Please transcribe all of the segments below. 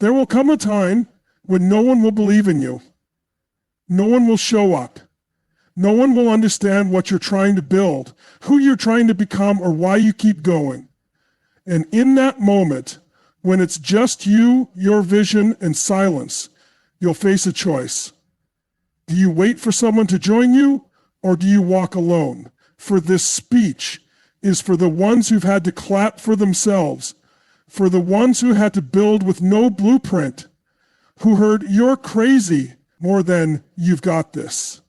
There will come a time when no one will believe in you. No one will show up. No one will understand what you're trying to build, who you're trying to become, or why you keep going. And in that moment, when it's just you, your vision, and silence, you'll face a choice. Do you wait for someone to join you, or do you walk alone? For this speech is for the ones who've had to clap for themselves, for the ones who had to build with no blueprint, who heard "you're crazy" more than "you've got this."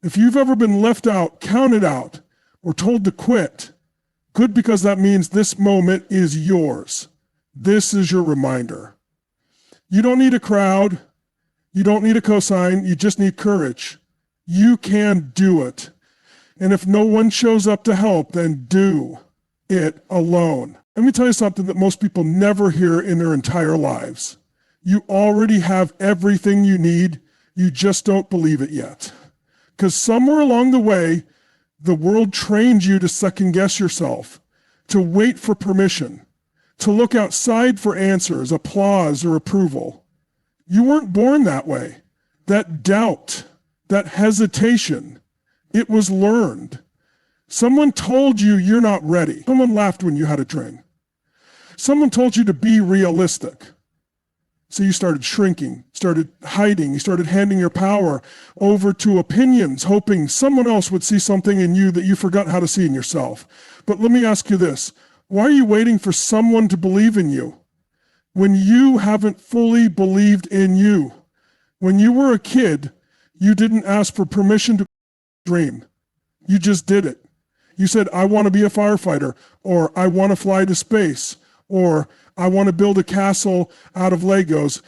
If you've ever been left out, counted out, or told to quit, good, because that means this moment is yours. This is your reminder. You don't need a crowd. You don't need a cosign. You just need courage. You can do it. And if no one shows up to help, then do it alone. Let me tell you something that most people never hear in their entire lives. You already have everything you need. You just don't believe it yet. Because somewhere along the way, the world trained you to second guess yourself, to wait for permission, to look outside for answers, applause, or approval. You weren't born that way. That doubt, that hesitation, it was learned. Someone told you you're not ready. Someone laughed when you had a drink. Someone told you to be realistic. So you started shrinking, started hiding, you started handing your power over to opinions, hoping someone else would see something in you that you forgot how to see in yourself. But let me ask you this. Why are you waiting for someone to believe in you when you haven't fully believed in you? When you were a kid, you didn't ask for permission to dream. You just did it. You said, "I want to be a firefighter," or "I want to fly to space," or "I want to build a castle out of Legos."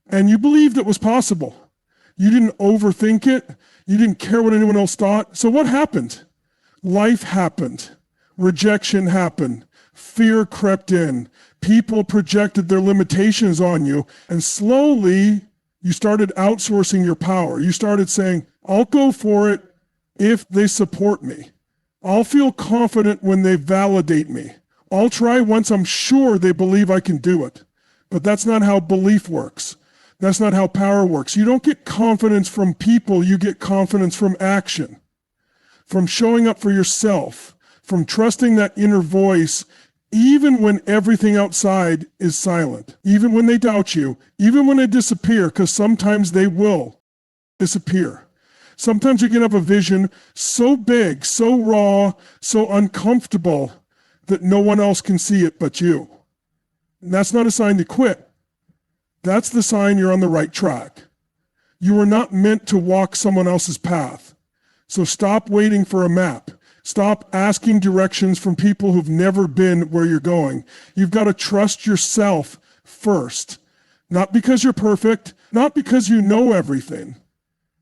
And you believed it was possible. You didn't overthink it. You didn't care what anyone else thought. So what happened? Life happened. Rejection happened. Fear crept in. People projected their limitations on you. And slowly, you started outsourcing your power. You started saying, "I'll go for it if they support me. I'll feel confident when they validate me. I'll try once I'm sure they believe I can do it." But that's not how belief works. That's not how power works. You don't get confidence from people, you get confidence from action, from showing up for yourself, from trusting that inner voice, even when everything outside is silent, even when they doubt you, even when they disappear, because sometimes they will disappear. Sometimes you can have a vision so big, so raw, so uncomfortable, that no one else can see it but you. And that's not a sign to quit. That's the sign you're on the right track. You are not meant to walk someone else's path. So stop waiting for a map. Stop asking directions from people who've never been where you're going. You've got to trust yourself first. Not because you're perfect, not because you know everything,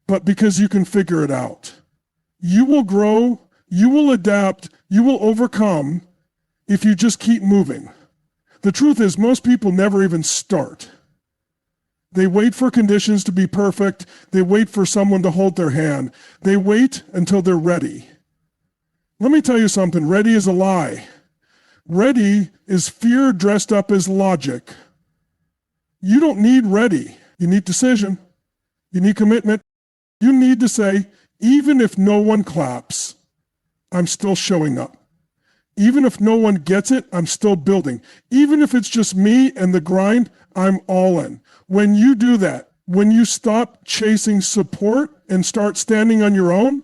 but because you can figure it out. You will grow, you will adapt, you will overcome, if you just keep moving. The truth is, most people never even start. They wait for conditions to be perfect. They wait for someone to hold their hand. They wait until they're ready. Let me tell you something, ready is a lie. Ready is fear dressed up as logic. You don't need ready. You need decision. You need commitment. You need to say, even if no one claps, I'm still showing up. Even if no one gets it, I'm still building. Even if it's just me and the grind, I'm all in. When you do that, when you stop chasing support and start standing on your own,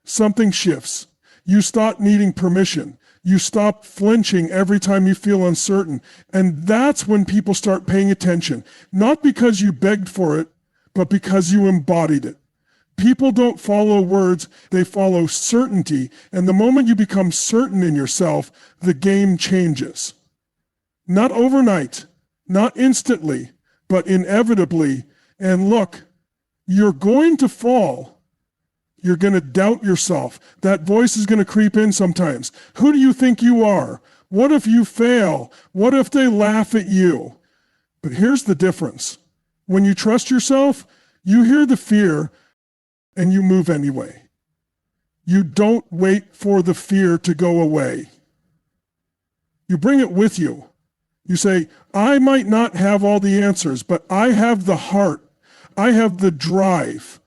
something shifts. You stop needing permission. You stop flinching every time you feel uncertain. And that's when people start paying attention. Not because you begged for it, but because you embodied it. People don't follow words, they follow certainty. And the moment you become certain in yourself, the game changes. Not overnight, not instantly, but inevitably. And look, you're going to fall. You're going to doubt yourself. That voice is going to creep in sometimes. Who do you think you are? What if you fail? What if they laugh at you? But here's the difference. When you trust yourself, you hear the fear, and you move anyway. You don't wait for the fear to go away. You bring it with you. You say, I might not have all the answers, but I have the heart. I have the drive.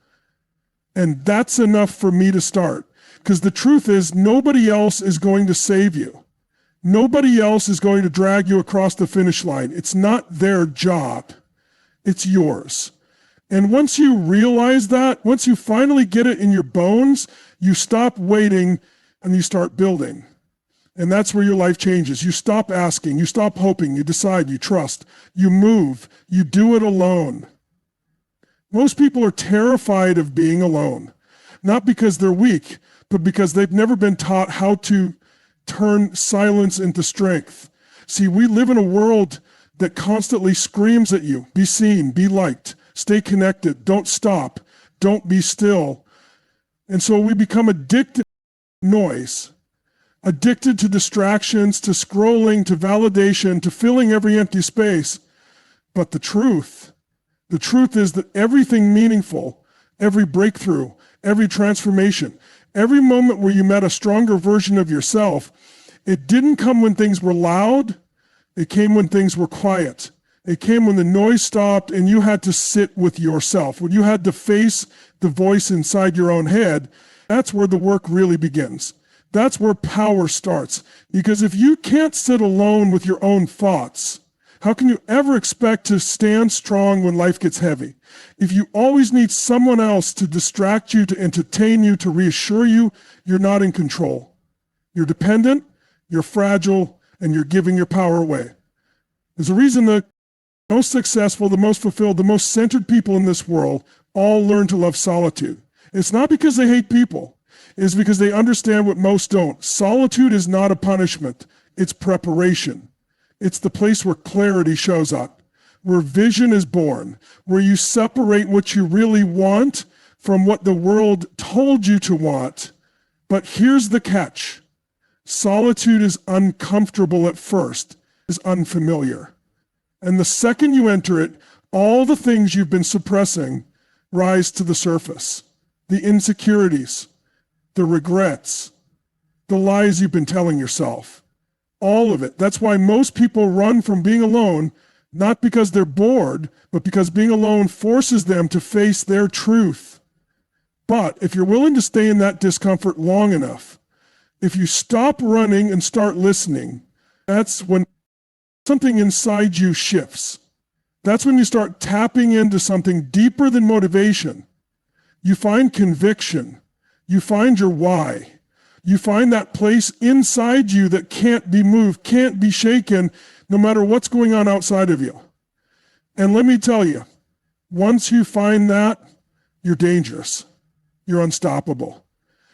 And that's enough for me to start. Because the truth is, nobody else is going to save you. Nobody else is going to drag you across the finish line. It's not their job. It's yours. And once you realize that, once you finally get it in your bones, you stop waiting and you start building. And that's where your life changes. You stop asking, you stop hoping, you decide, you trust, you move, you do it alone. Most people are terrified of being alone, not because they're weak, but because they've never been taught how to turn silence into strength. See, we live in a world that constantly screams at you, be seen, be liked, stay connected, don't stop, don't be still. And so we become addicted to noise, addicted to distractions, to scrolling, to validation, to filling every empty space. But the truth is that everything meaningful, every breakthrough, every transformation, every moment where you met a stronger version of yourself, it didn't come when things were loud, it came when things were quiet. It came when the noise stopped and you had to sit with yourself, when you had to face the voice inside your own head. That's where the work really begins. That's where power starts. Because if you can't sit alone with your own thoughts, how can you ever expect to stand strong when life gets heavy? If you always need someone else to distract you, to entertain you, to reassure you, you're not in control. You're dependent, you're fragile, and you're giving your power away. There's a reason the most successful, the most fulfilled, the most centered people in this world all learn to love solitude. It's not because they hate people. It's because they understand what most don't. Solitude is not a punishment. It's preparation. It's the place where clarity shows up, where vision is born, where you separate what you really want from what the world told you to want. But here's the catch. Solitude is uncomfortable at first, is unfamiliar. And the second you enter it, all the things you've been suppressing rise to the surface. The insecurities, the regrets, the lies you've been telling yourself. All of it. That's why most people run from being alone, not because they're bored, but because being alone forces them to face their truth. But if you're willing to stay in that discomfort long enough, if you stop running and start listening, that's when something inside you shifts. That's when you start tapping into something deeper than motivation. You find conviction. You find your why. You find that place inside you that can't be moved, can't be shaken, no matter what's going on outside of you. And let me tell you, once you find that, you're dangerous. You're unstoppable.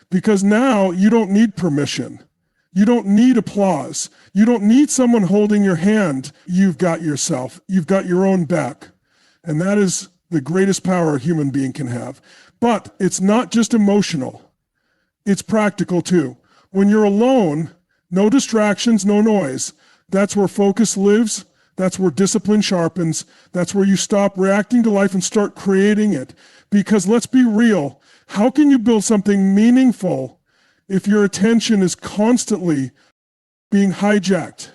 Because now you don't need permission. You don't need applause. You don't need someone holding your hand. You've got yourself. You've got your own back. And that is the greatest power a human being can have. But it's not just emotional. It's practical too. When you're alone, no distractions, no noise. That's where focus lives. That's where discipline sharpens. That's where you stop reacting to life and start creating it. Because let's be real, how can you build something meaningful if your attention is constantly being hijacked?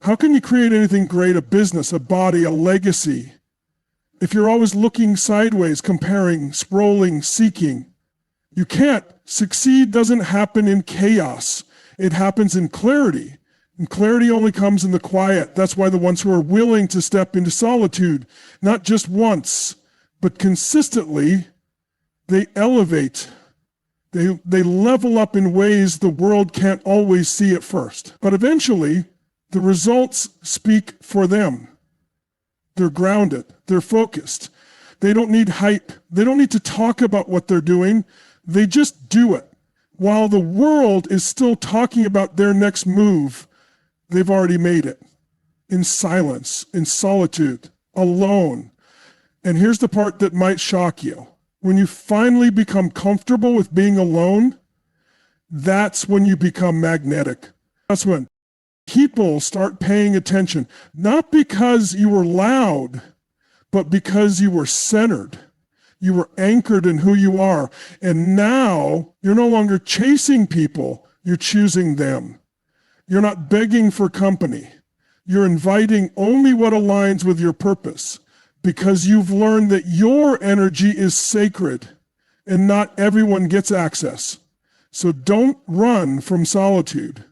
How can you create anything great, a business, a body, a legacy, if you're always looking sideways, comparing, scrolling, seeking? You can't. Succeed doesn't happen in chaos. It happens in clarity. And clarity only comes in the quiet. That's why the ones who are willing to step into solitude, not just once, but consistently, they elevate. They level up in ways the world can't always see at first. But eventually, the results speak for them. They're grounded. They're focused. They don't need hype. They don't need to talk about what they're doing. They just do it. While the world is still talking about their next move, they've already made it. In silence, in solitude, alone. And here's the part that might shock you. When you finally become comfortable with being alone, that's when you become magnetic. That's when people start paying attention. Not because you were loud, but because you were centered. You were anchored in who you are. And now you're no longer chasing people, you're choosing them. You're not begging for company. You're inviting only what aligns with your purpose because you've learned that your energy is sacred and not everyone gets access. So don't run from solitude.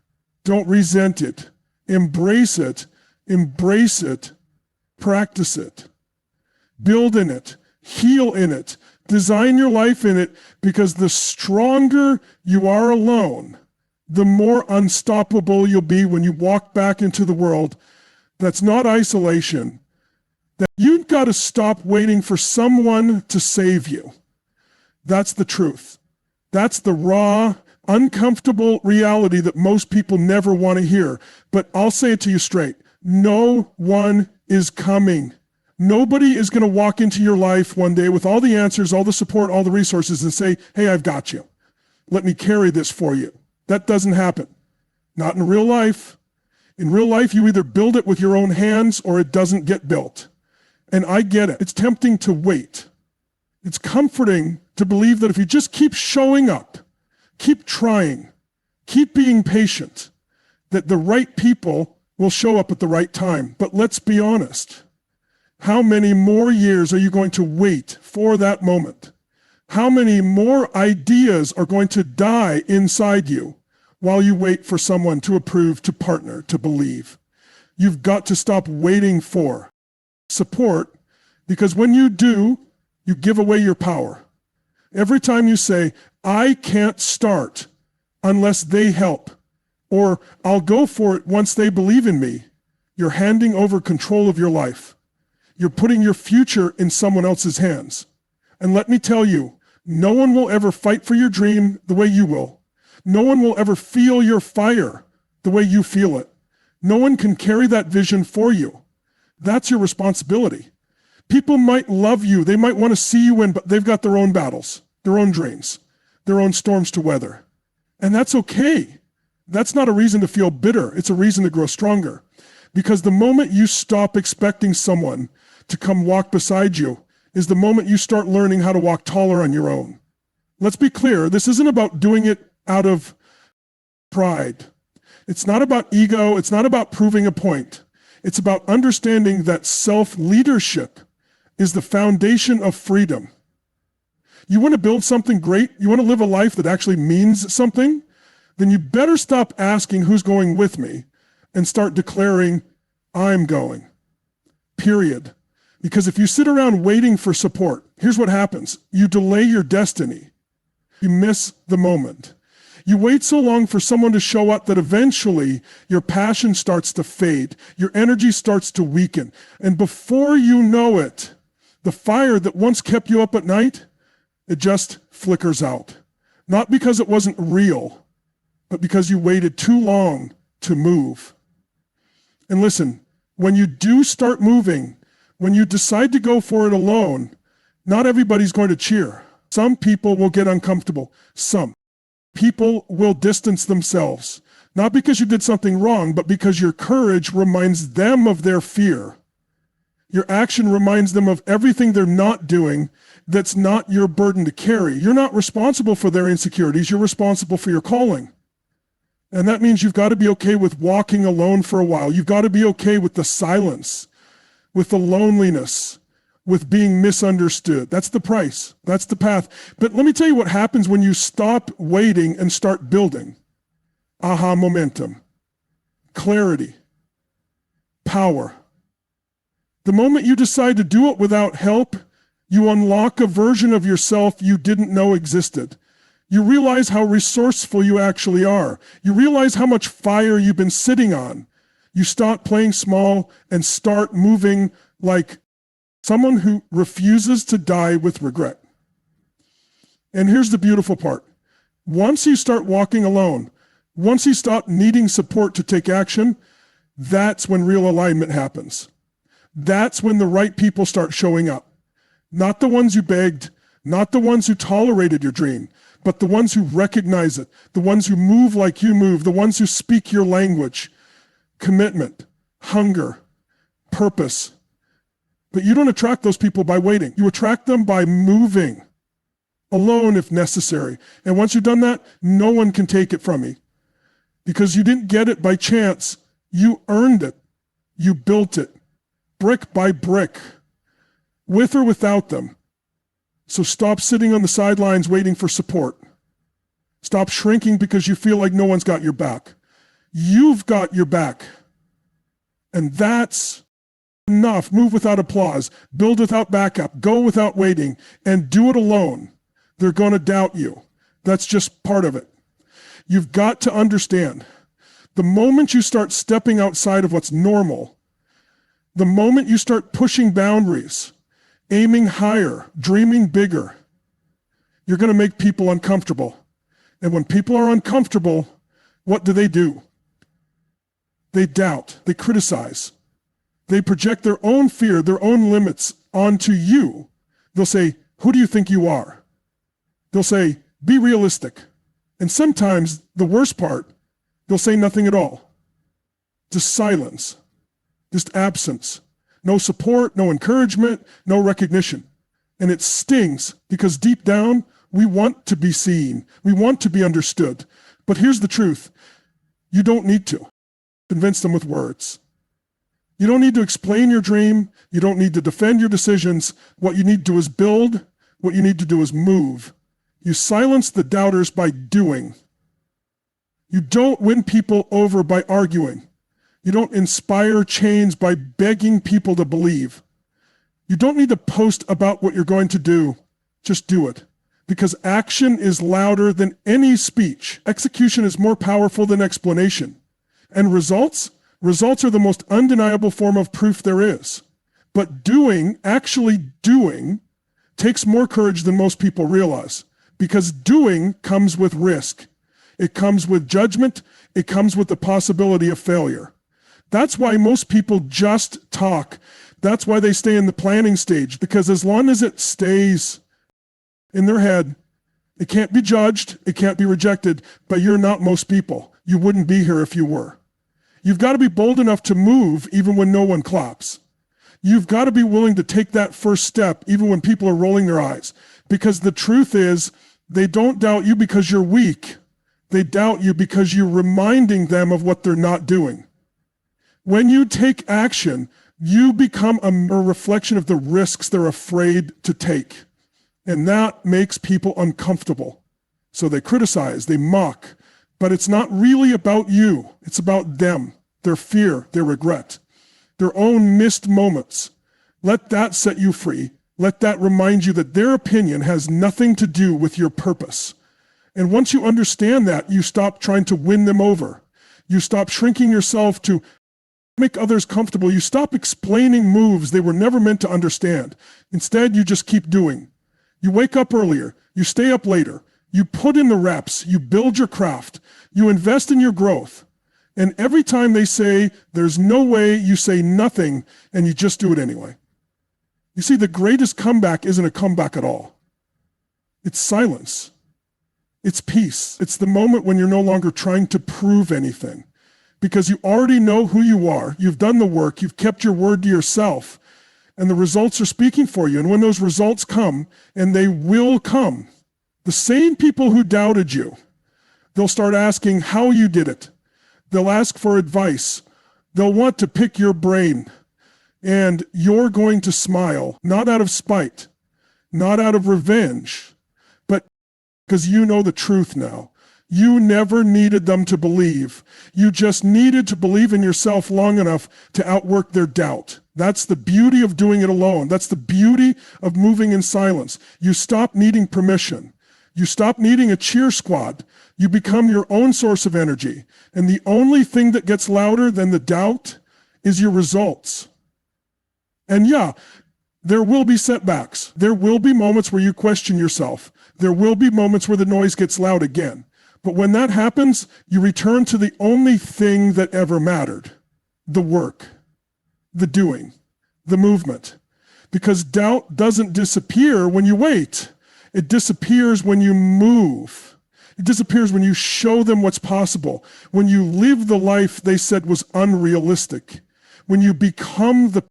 Don't resent it. Embrace it. Embrace it. Practice it. Build in it. Heal in it. Design your life in it, because the stronger you are alone, the more unstoppable you'll be when you walk back into the world. That's not isolation. That you've got to stop waiting for someone to save you. That's the truth. That's the raw, uncomfortable reality that most people never want to hear. But I'll say it to you straight. No one is coming. Nobody is going to walk into your life one day with all the answers, all the support, all the resources and say, hey, I've got you. Let me carry this for you. That doesn't happen. Not in real life. In real life, you either build it with your own hands or it doesn't get built. And I get it. It's tempting to wait. It's comforting to believe that if you just keep showing up, keep trying, keep being patient, that the right people will show up at the right time. But let's be honest. How many more years are you going to wait for that moment? How many more ideas are going to die inside you while you wait for someone to approve, to partner, to believe? You've got to stop waiting for support, because when you do, you give away your power. Every time you say, I can't start unless they help, or I'll go for it once they believe in me, you're handing over control of your life. You're putting your future in someone else's hands. And let me tell you, no one will ever fight for your dream the way you will. No one will ever feel your fire the way you feel it. No one can carry that vision for you. That's your responsibility. People might love you. They might want to see you win, but they've got their own battles, their own dreams, their own storms to weather. And that's okay. That's not a reason to feel bitter. It's a reason to grow stronger. Because the moment you stop expecting someone to come walk beside you is the moment you start learning how to walk taller on your own. Let's be clear, this isn't about doing it out of pride. It's not about ego. It's not about proving a point. It's about understanding that self-leadership is the foundation of freedom. You want to build something great? You want to live a life that actually means something? Then you better stop asking who's going with me and start declaring, I'm going. Period. Because if you sit around waiting for support, here's what happens. You delay your destiny. You miss the moment. You wait so long for someone to show up that eventually your passion starts to fade. Your energy starts to weaken. And before you know it, the fire that once kept you up at night, it just flickers out. Not because it wasn't real, but because you waited too long to move. And listen, when you do start moving, when you decide to go for it alone, not everybody's going to cheer. Some people will get uncomfortable. Some people will distance themselves, not because you did something wrong, but because your courage reminds them of their fear. Your action reminds them of everything they're not doing that's not your burden to carry. You're not responsible for their insecurities. You're responsible for your calling. And that means you've got to be okay with walking alone for a while. You've got to be okay with the silence, with the loneliness, with being misunderstood. That's the price. That's the path. But let me tell you what happens when you stop waiting and start building. Aha momentum, clarity, power. The moment you decide to do it without help, you unlock a version of yourself you didn't know existed. You realize how resourceful you actually are. You realize how much fire you've been sitting on. You stop playing small and start moving like someone who refuses to die with regret. And here's the beautiful part. Once you start walking alone, once you stop needing support to take action, that's when real alignment happens. That's when the right people start showing up. Not the ones you begged, not the ones who tolerated your dream, but the ones who recognize it, the ones who move like you move, the ones who speak your language. Commitment, hunger, purpose. But you don't attract those people by waiting. You attract them by moving, alone if necessary. And once you've done that, no one can take it from you. Because you didn't get it by chance. You earned it. You built it, brick by brick, with or without them. So stop sitting on the sidelines waiting for support. Stop shrinking because you feel like no one's got your back. You've got your back. And that's enough. Move without applause. Build without backup. Go without waiting. And do it alone. They're going to doubt you. That's just part of it. You've got to understand, the moment you start stepping outside of what's normal, the moment you start pushing boundaries, aiming higher, dreaming bigger, you're going to make people uncomfortable. And when people are uncomfortable, what do? They doubt, they criticize, they project their own fear, their own limits onto you. They'll say, who do you think you are? They'll say, be realistic. And sometimes, the worst part, they'll say nothing at all. Just silence, just absence. No support, no encouragement, no recognition. And it stings because deep down, we want to be seen. We want to be understood. But here's the truth. You don't need to convince them with words. You don't need to explain your dream. You don't need to defend your decisions. What you need to do is build. What you need to do is move. You silence the doubters by doing. You don't win people over by arguing. You don't inspire change by begging people to believe. You don't need to post about what you're going to do. Just do it. Because action is louder than any speech. Execution is more powerful than explanation. And results? Results are the most undeniable form of proof there is. But doing, actually doing, takes more courage than most people realize. Because doing comes with risk. It comes with judgment. It comes with the possibility of failure. That's why most people just talk. That's why they stay in the planning stage. Because as long as it stays in their head, it can't be judged, it can't be rejected, but you're not most people. You wouldn't be here if you were. You've got to be bold enough to move even when no one claps. You've got to be willing to take that first step even when people are rolling their eyes. Because the truth is, they don't doubt you because you're weak. They doubt you because you're reminding them of what they're not doing. When you take action, you become a reflection of the risks they're afraid to take. And that makes people uncomfortable. So they criticize, they mock, but it's not really about you. It's about them, their fear, their regret, their own missed moments. Let that set you free. Let that remind you that their opinion has nothing to do with your purpose. And once you understand that, you stop trying to win them over. You stop shrinking yourself to make others comfortable. You stop explaining moves they were never meant to understand. Instead, you just keep doing. You wake up earlier. You stay up later. You put in the reps. You build your craft. You invest in your growth. And every time they say, there's no way, you say nothing, and you just do it anyway. You see, the greatest comeback isn't a comeback at all. It's silence. It's peace. It's the moment when you're no longer trying to prove anything. Because you already know who you are. You've done the work. You've kept your word to yourself. And the results are speaking for you. And when those results come, and they will come, the same people who doubted you, they'll start asking how you did it. They'll ask for advice. They'll want to pick your brain. And you're going to smile, not out of spite, not out of revenge, but because you know the truth now. You never needed them to believe. You just needed to believe in yourself long enough to outwork their doubt. That's the beauty of doing it alone. That's the beauty of moving in silence. You stop needing permission. You stop needing a cheer squad. You become your own source of energy. And the only thing that gets louder than the doubt is your results. And yeah, there will be setbacks. There will be moments where you question yourself. There will be moments where the noise gets loud again. But when that happens, you return to the only thing that ever mattered: the work, the doing, the movement. Because doubt doesn't disappear when you wait. It disappears when you move. It disappears when you show them what's possible, when you live the life they said was unrealistic, when you become the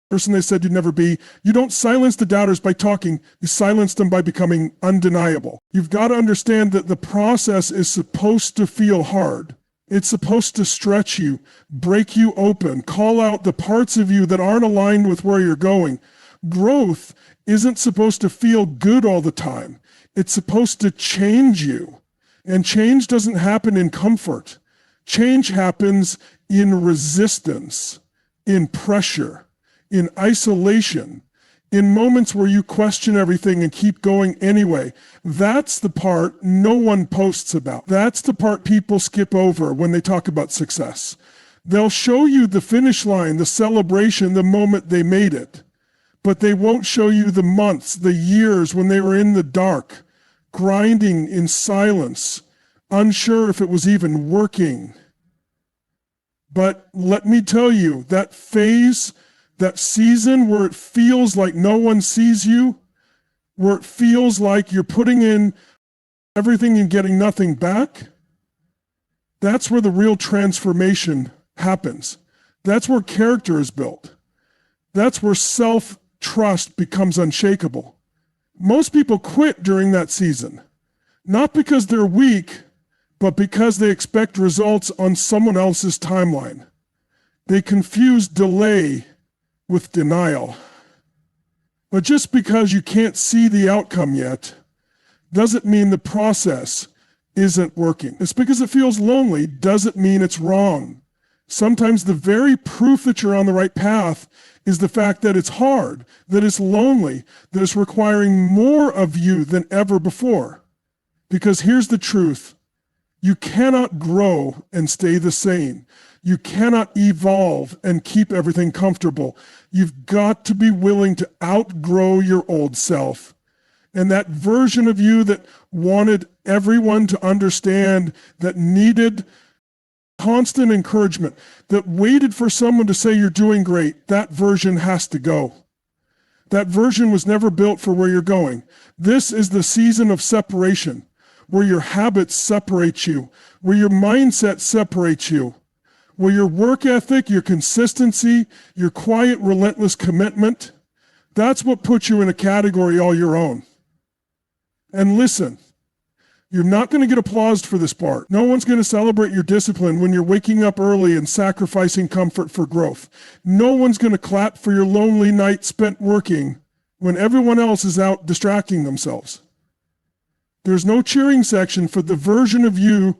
person they said you'd never be. You don't silence the doubters by talking. You silence them by becoming undeniable. You've got to understand that the process is supposed to feel hard. It's supposed to stretch you, break you open, call out the parts of you that aren't aligned with where you're going. Growth isn't supposed to feel good all the time. It's supposed to change you. And change doesn't happen in comfort. Change happens in resistance, in pressure, in isolation, in moments where you question everything and keep going anyway. That's the part no one posts about. That's the part people skip over when they talk about success. They'll show you the finish line, the celebration, the moment they made it. But they won't show you the months, the years when they were in the dark, grinding in silence, unsure if it was even working. But let me tell you, that phase, that season where it feels like no one sees you, where it feels like you're putting in everything and getting nothing back, that's where the real transformation happens. That's where character is built. That's where self-trust becomes unshakable. Most people quit during that season, not because they're weak, but because they expect results on someone else's timeline. They confuse delay with denial. But just because you can't see the outcome yet doesn't mean the process isn't working. It's because it feels lonely doesn't mean it's wrong. Sometimes the very proof that you're on the right path is the fact that it's hard, that it's lonely, that it's requiring more of you than ever before. Because here's the truth. You cannot grow and stay the same. You cannot evolve and keep everything comfortable. You've got to be willing to outgrow your old self. And that version of you that wanted everyone to understand, that needed constant encouragement, that waited for someone to say you're doing great, that version has to go. That version was never built for where you're going. This is the season of separation, where your habits separate you, where your mindset separates you, where your work ethic, your consistency, your quiet, relentless commitment, that's what puts you in a category all your own. And listen, you're not going to get applauded for this part. No one's going to celebrate your discipline when you're waking up early and sacrificing comfort for growth. No one's going to clap for your lonely night spent working when everyone else is out distracting themselves. There's no cheering section for the version of you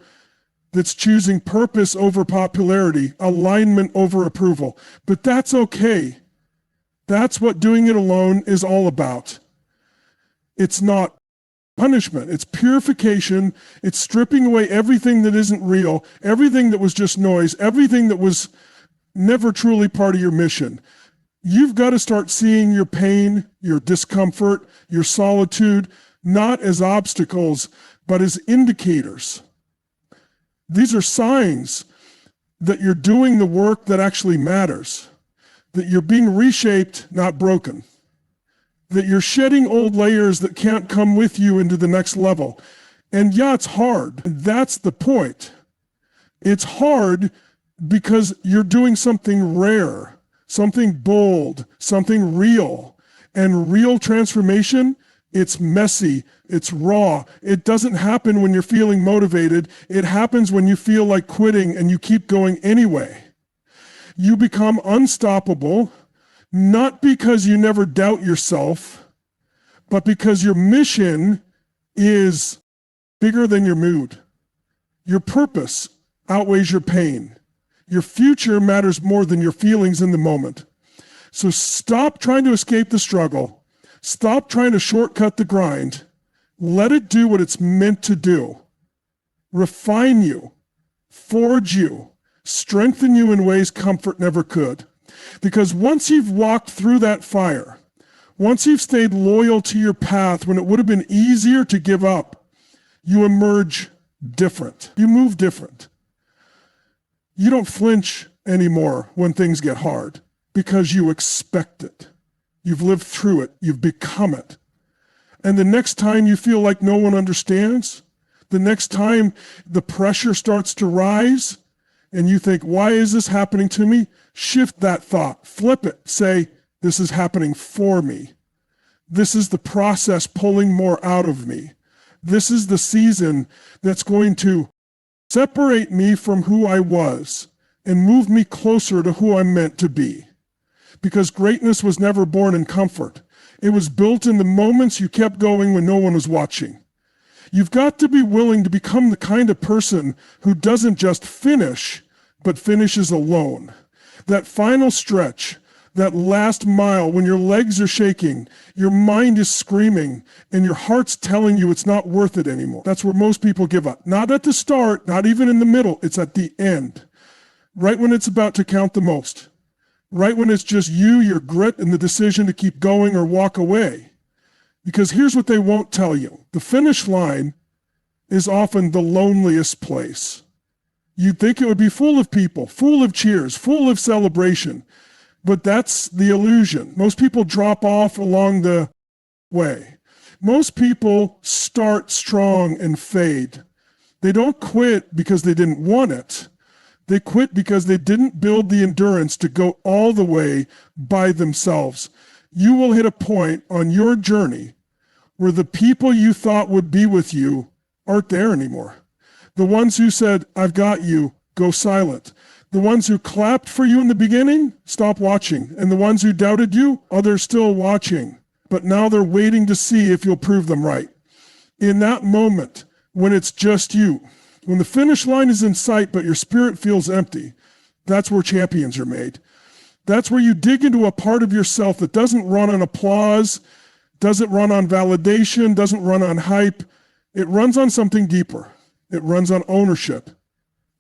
that's choosing purpose over popularity, alignment over approval. But that's okay. That's what doing it alone is all about. It's not punishment. It's purification. It's stripping away everything that isn't real, everything that was just noise, everything that was never truly part of your mission. You've got to start seeing your pain, your discomfort, your solitude, not as obstacles, but as indicators. These are signs that you're doing the work that actually matters, that you're being reshaped, not broken, that you're shedding old layers that can't come with you into the next level. And yeah, it's hard. That's the point. It's hard because you're doing something rare, something bold, something real. And real transformation, it's messy, it's raw. It doesn't happen when you're feeling motivated. It happens when you feel like quitting and you keep going anyway. You become unstoppable, not because you never doubt yourself, but because your mission is bigger than your mood. Your purpose outweighs your pain. Your future matters more than your feelings in the moment. So stop trying to escape the struggle. Stop trying to shortcut the grind. Let it do what it's meant to do. Refine you, forge you, strengthen you in ways comfort never could. Because once you've walked through that fire, once you've stayed loyal to your path when it would have been easier to give up, you emerge different. You move different. You don't flinch anymore when things get hard because you expect it. You've lived through it. You've become it. And the next time you feel like no one understands, the next time the pressure starts to rise and you think, why is this happening to me? Shift that thought, flip it, say, this is happening for me. This is the process pulling more out of me. This is the season that's going to separate me from who I was and move me closer to who I'm meant to be. Because greatness was never born in comfort. It was built in the moments you kept going when no one was watching. You've got to be willing to become the kind of person who doesn't just finish, but finishes alone. That final stretch, that last mile when your legs are shaking, your mind is screaming, and your heart's telling you it's not worth it anymore. That's where most people give up. Not at the start, not even in the middle, it's at the end. Right when it's about to count the most. Right when it's just you, your grit, and the decision to keep going or walk away. Because here's what they won't tell you. The finish line is often the loneliest place. You'd think it would be full of people, full of cheers, full of celebration. But that's the illusion. Most people drop off along the way. Most people start strong and fade. They don't quit because they didn't want it. They quit because they didn't build the endurance to go all the way by themselves. You will hit a point on your journey where the people you thought would be with you aren't there anymore. The ones who said, I've got you, go silent. The ones who clapped for you in the beginning, stop watching. And the ones who doubted you, they're still watching. But now they're waiting to see if you'll prove them right. In that moment, when it's just you, when the finish line is in sight but your spirit feels empty, that's where champions are made. That's where you dig into a part of yourself that doesn't run on applause, doesn't run on validation, doesn't run on hype. It runs on something deeper. It runs on ownership,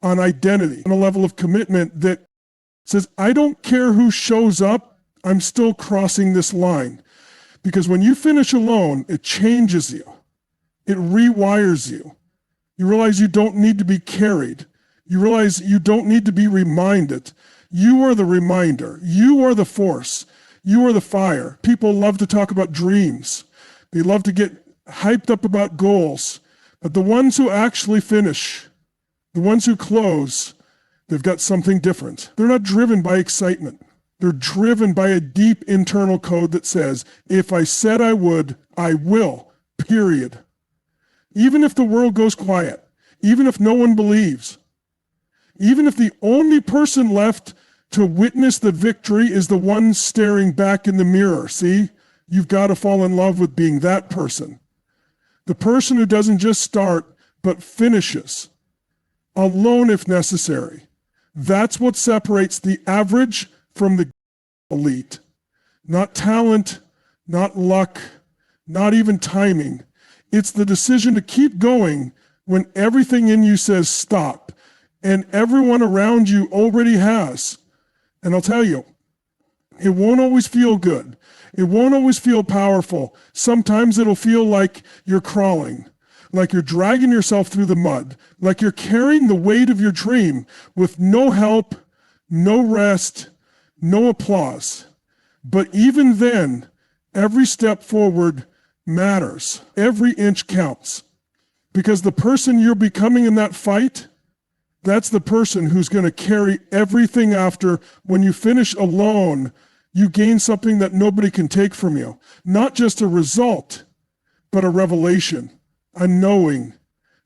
on identity, on a level of commitment that says, I don't care who shows up, I'm still crossing this line. Because when you finish alone, it changes you. It rewires you. You realize you don't need to be carried. You realize you don't need to be reminded. You are the reminder. You are the force. You are the fire. People love to talk about dreams. They love to get hyped up about goals. But the ones who actually finish, the ones who close, they've got something different. They're not driven by excitement. They're driven by a deep internal code that says, if I said I would, I will, period. Even if the world goes quiet, even if no one believes, even if the only person left to witness the victory is the one staring back in the mirror. See, you've got to fall in love with being that person. The person who doesn't just start, but finishes, alone if necessary. That's what separates the average from the elite. Not talent, not luck, not even timing. It's the decision to keep going when everything in you says stop, and everyone around you already has. And I'll tell you, it won't always feel good. It won't always feel powerful. Sometimes it'll feel like you're crawling, like you're dragging yourself through the mud, like you're carrying the weight of your dream with no help, no rest, no applause. But even then, every step forward matters. Every inch counts. Because the person you're becoming in that fight, that's the person who's going to carry everything after. When you finish alone, you gain something that nobody can take from you. Not just a result, but a revelation, a knowing,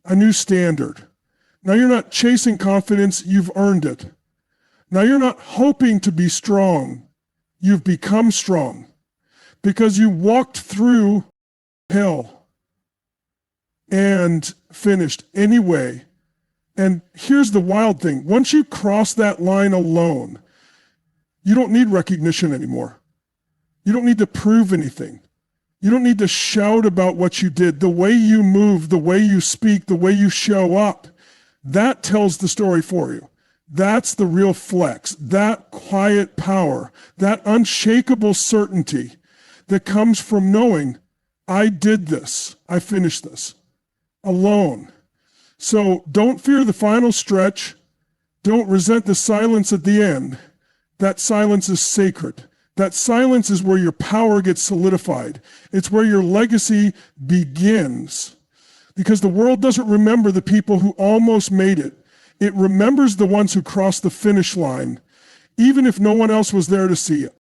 a new standard. Now you're not chasing confidence, you've earned it. Now you're not hoping to be strong, you've become strong. Because you walked through hell and finished anyway. And here's the wild thing. Once you cross that line alone, you don't need recognition anymore. You don't need to prove anything. You don't need to shout about what you did. The way you move, the way you speak, the way you show up, that tells the story for you. That's the real flex, that quiet power, that unshakable certainty that comes from knowing, I did this, I finished this, alone. So don't fear the final stretch. Don't resent the silence at the end. That silence is sacred. That silence is where your power gets solidified. It's where your legacy begins. Because the world doesn't remember the people who almost made it. It remembers the ones who crossed the finish line, even if no one else was there to see it.